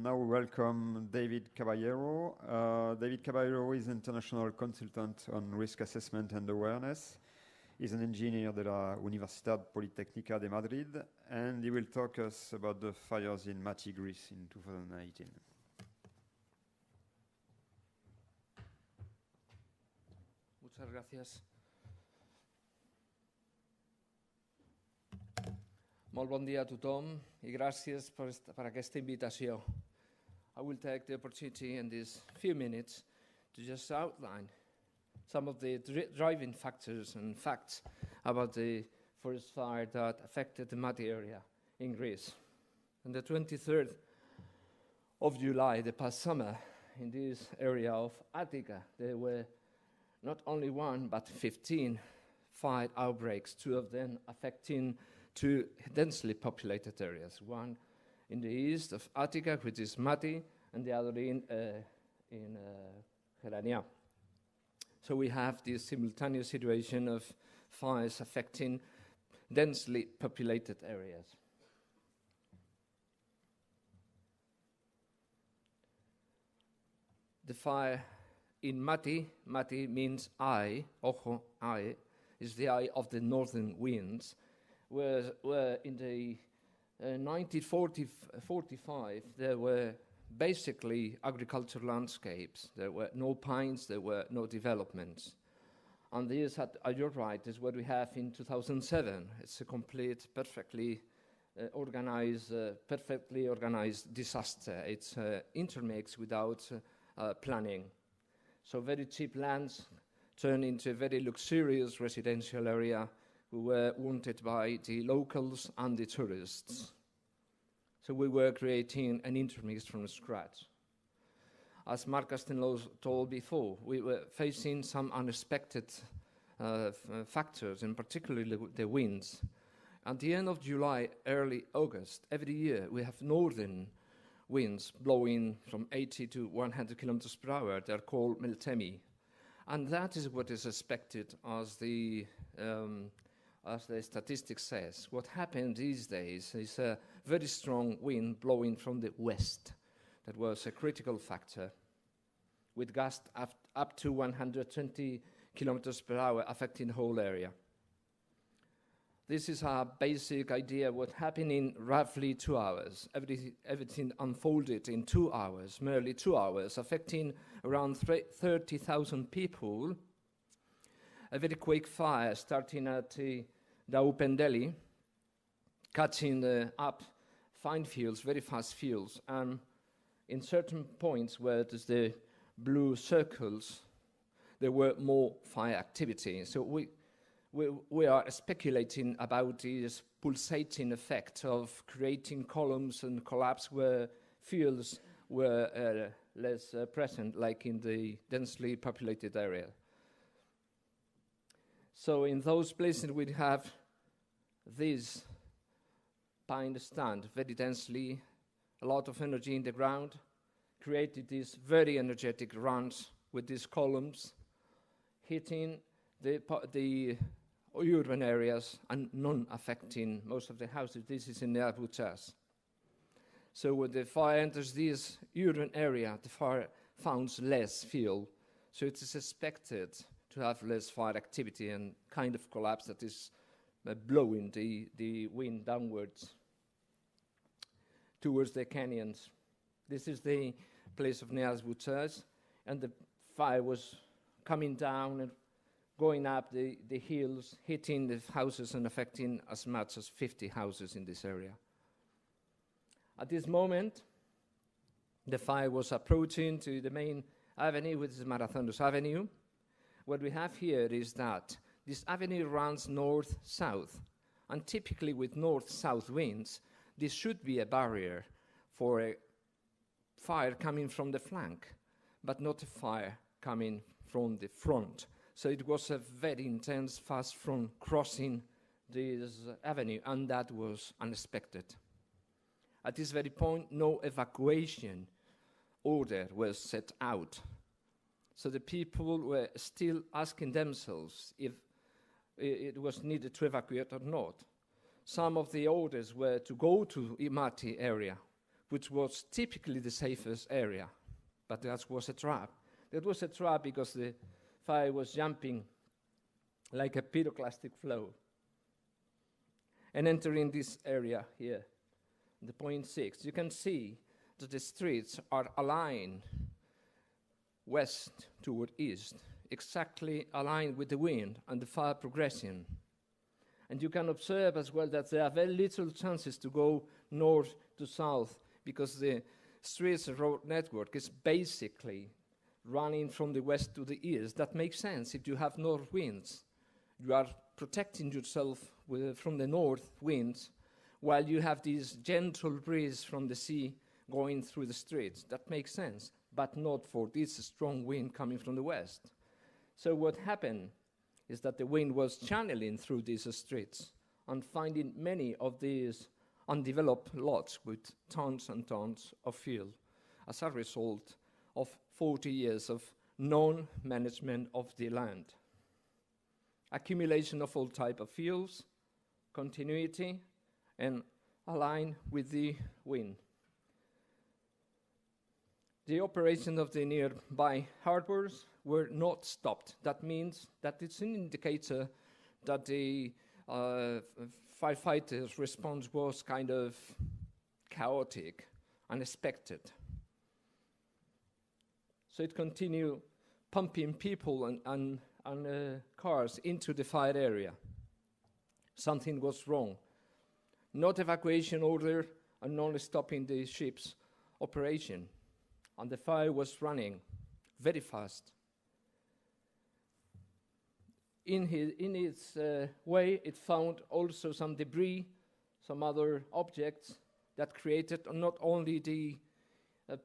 now we welcome David Caballero. David Caballero is an international consultant on risk assessment and awareness. He's an engineer de la Universidad Politécnica de Madrid, and he will talk us about the fires in Mati, Greece in 2018. Muchas gracias. Molt bon dia a tothom i gràcies per aquesta invitació. I will take the opportunity in these few minutes to just outline some of the driving factors and facts about the forest fire that affected the Mati area in Greece. On the 23rd of July, the past summer, in this area of Attica, there were not only one, but 15 fire outbreaks, two of them affecting two densely populated areas, one in the east of Attica, which is Mati, and the other in Gerania. So we have this simultaneous situation of fires affecting densely populated areas. The fire in Mati, Mati means eye, ojo, eye, is the eye of the northern winds, were in the 1945, there were basically agricultural landscapes. There were no pines, there were no developments. And this, at your right, is what we have in 2007. It's a complete, perfectly organized disaster. It's intermixed without planning. So very cheap lands turned into a very luxurious residential area who were wanted by the locals and the tourists. So we were creating an intermix from scratch. As Marc Castello told before, we were facing some unexpected factors, and particularly the winds. At the end of July, early August, every year we have northern winds blowing from 80 to 100 kilometers per hour. They're called meltemi. And that is what is expected as the statistics says. What happened these days is a very strong wind blowing from the west. That was a critical factor, with gusts up to 120 kilometers per hour affecting the whole area. This is a basic idea of what happened in roughly 2 hours. Everything unfolded in 2 hours, merely 2 hours, affecting around 30,000 people. A very quick fire starting at the Upendeli, catching up fine fields, very fast fields, and in certain points where there's the blue circles, there were more fire activity. So we are speculating about this pulsating effect of creating columns and collapse where fields were less present, like in the densely populated area. So in those places we have this pine stand, very densely, a lot of energy in the ground, created these very energetic runs with these columns, hitting the urban areas and non-affecting most of the houses. This is in the Abuchas. So when the fire enters this urban area, the fire founds less fuel, so it is expected to have less fire activity and kind of collapse that is blowing the wind downwards towards the canyons. This is the place of Neas Butas, and the fire was coming down and going up the hills, hitting the houses and affecting as much as 50 houses in this area. At this moment, the fire was approaching to the main avenue, which is Marathondos Avenue. What we have here is that this avenue runs north-south, and typically with north-south winds, this should be a barrier for a fire coming from the flank, but not a fire coming from the front. So it was a very intense, fast front crossing this avenue, and that was unexpected. At this very point, no evacuation order was set out. So the people were still asking themselves if it was needed to evacuate or not. Some of the orders were to go to Imati area, which was typically the safest area, but that was a trap. That was a trap because the fire was jumping like a pyroclastic flow and entering this area here, the point 6. You can see that the streets are aligned west toward east, exactly aligned with the wind and the fire progression. And you can observe as well that there are very little chances to go north to south because the streets road network is basically running from the west to the east. That makes sense. If you have north winds, you are protecting yourself from the north winds while you have this gentle breeze from the sea going through the streets. That makes sense, but not for this strong wind coming from the west. So what happened is that the wind was channeling through these streets and finding many of these undeveloped lots with tons and tons of fuel as a result of 40 years of non-management of the land. Accumulation of all type of fuels, continuity, and align with the wind. The operation of the nearby harbors were not stopped. That means that it's an indicator that the firefighters' response was kind of chaotic, unexpected. So it continued pumping people and cars into the fire area. Something was wrong. Not evacuation order and not stopping the ship's operation. And the fire was running very fast. In its way, it found also some debris, some other objects that created not only the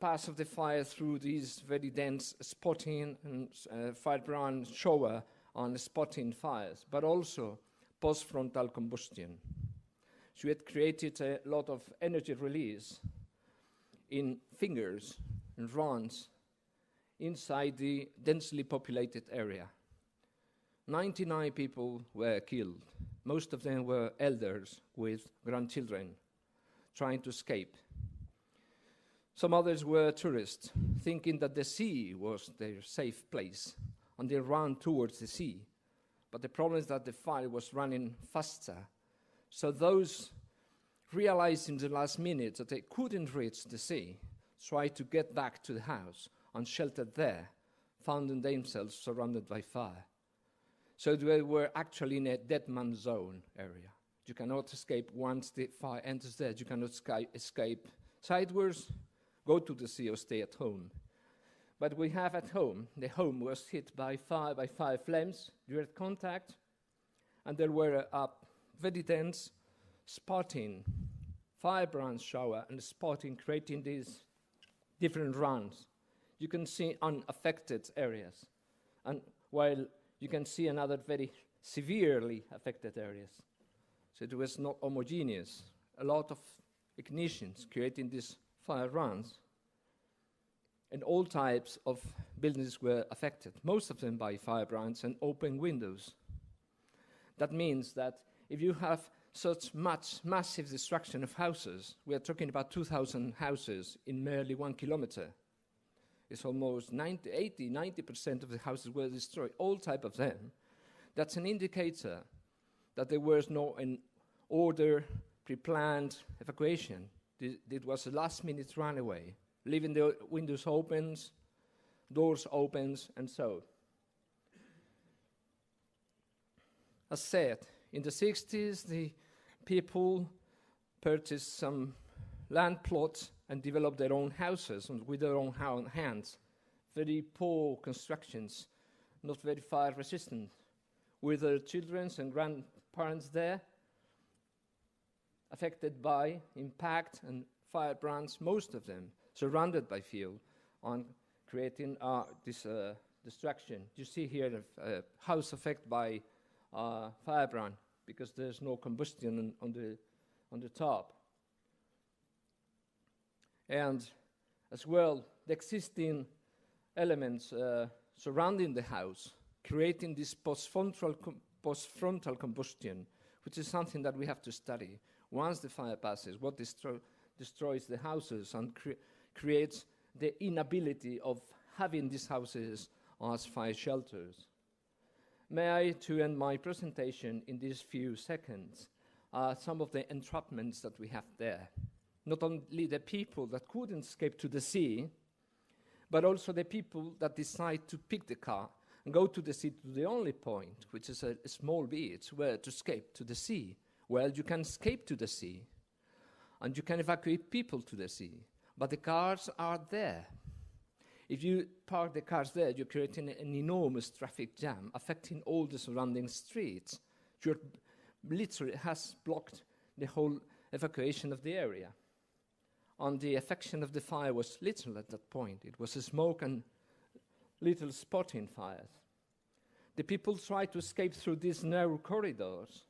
path of the fire through these very dense spotting and firebrand shower on spotting fires, but also post-frontal combustion. So it created a lot of energy release in fingers and runs inside the densely populated area. 99 people were killed. Most of them were elders with grandchildren trying to escape. Some others were tourists, thinking that the sea was their safe place, and they ran towards the sea. But the problem is that the fire was running faster. So those realized in the last minute that they couldn't reach the sea, tried to get back to the house and sheltered there, found themselves surrounded by fire. So they were actually in a dead man zone area. You cannot escape once the fire enters there. You cannot escape sideways, go to the sea or stay at home. But we have at home, the home was hit by fire flames, direct contact, and there were a very dense spotting, firebrand shower and spotting, creating these different runs. You can see unaffected areas, and while you can see another very severely affected areas. So it was not homogeneous. A lot of ignitions creating these fire runs. And all types of buildings were affected, most of them by firebrands and open windows. That means that if you have such massive destruction of houses, we are talking about 2,000 houses in merely 1 kilometer. It's almost 90% of the houses were destroyed, all type of them. That's an indicator that there was no an order, pre-planned evacuation. It was a last-minute runaway, leaving the windows open, doors open, and so. As said, in the 60s, the people purchased some land plots and developed their own houses with their own hands. Very poor constructions, not very fire resistant, with their children and grandparents there, affected by impact and firebrands, most of them surrounded by fuel, on creating this destruction. You see here a house affected by firebrand because there's no combustion on the top. And as well, the existing elements surrounding the house, creating this post-frontal combustion, which is something that we have to study. Once the fire passes, what destroys the houses and creates the inability of having these houses as fire shelters. May I, to end my presentation in these few seconds, some of the entrapments that we have there. Not only the people that couldn't escape to the sea, but also the people that decide to pick the car and go to the sea to the only point, which is a small beach, where to escape to the sea. Well, you can escape to the sea, and you can evacuate people to the sea, but the cars are there. If you park the cars there, you're creating an enormous traffic jam, affecting all the surrounding streets. You're literally has blocked the whole evacuation of the area. And the affection of the fire was little at that point. It was a smoke and little spotting fires. The people tried to escape through these narrow corridors,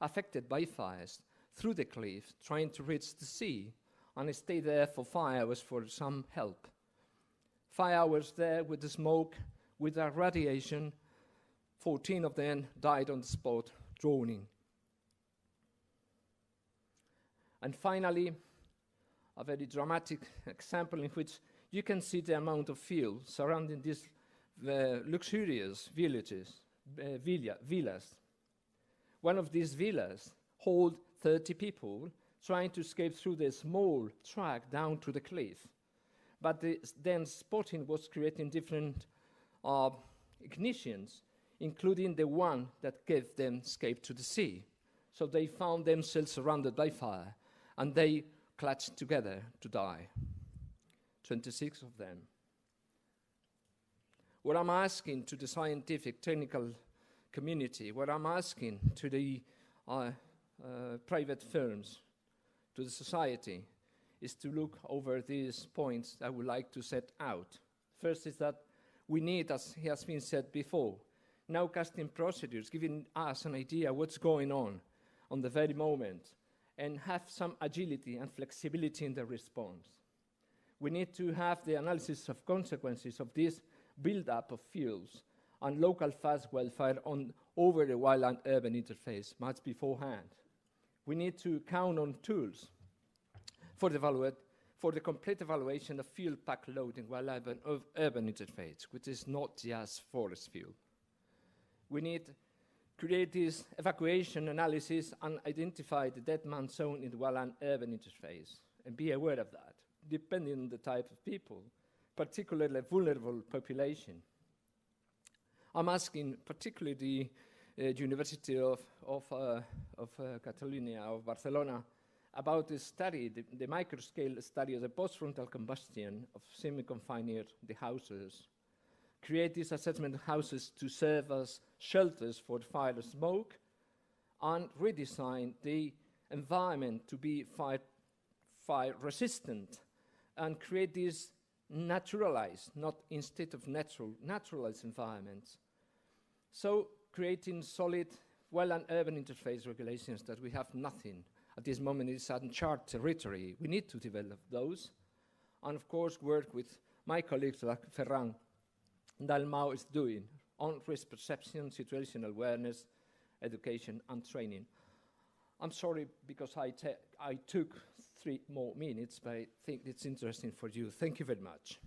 affected by fires, through the cliffs, trying to reach the sea, and stay there for 5 hours for some help. 5 hours there with the smoke, with the radiation. 14 of them died on the spot, drowning. And finally, a very dramatic example in which you can see the amount of fuel surrounding these luxurious villages, villas. One of these villas hold 30 people trying to escape through the small track down to the cliff. But then spotting was creating different ignitions, including the one that gave them escape to the sea. So they found themselves surrounded by fire, and they clutched together to die. 26 of them. What I'm asking to the scientific, technical community, what I'm asking to the private firms, to the society, is to look over these points I would like to set out. First is that we need, as has been said before, nowcasting procedures, giving us an idea what's going on the very moment, and have some agility and flexibility in the response. We need to have the analysis of consequences of this build-up of fuels and local fast wildfire over the wild-urban interface much beforehand. We need to count on tools for the complete evaluation of fuel pack load in wild-urban interface, which is not just forest fuel. We need to create this evacuation analysis and identify the dead man zone in the wild-urban interface, and be aware of that, depending on the type of people, particularly vulnerable population. I'm asking particularly the University of Catalonia, of Barcelona, about the study, the microscale study of the post-frontal combustion of semi-confined near the houses. Create these assessment houses to serve as shelters for fire smoke, and redesign the environment to be fire resistant, and create these naturalized, not instead of naturalized environments. So creating solid wild-urban interface regulations that we have nothing. At this moment, it's uncharted territory. We need to develop those. And of course, work with my colleagues like Ferran Dalmau is doing on risk perception, situational awareness, education, and training. I'm sorry because I took 3 more minutes, but I think it's interesting for you. Thank you very much.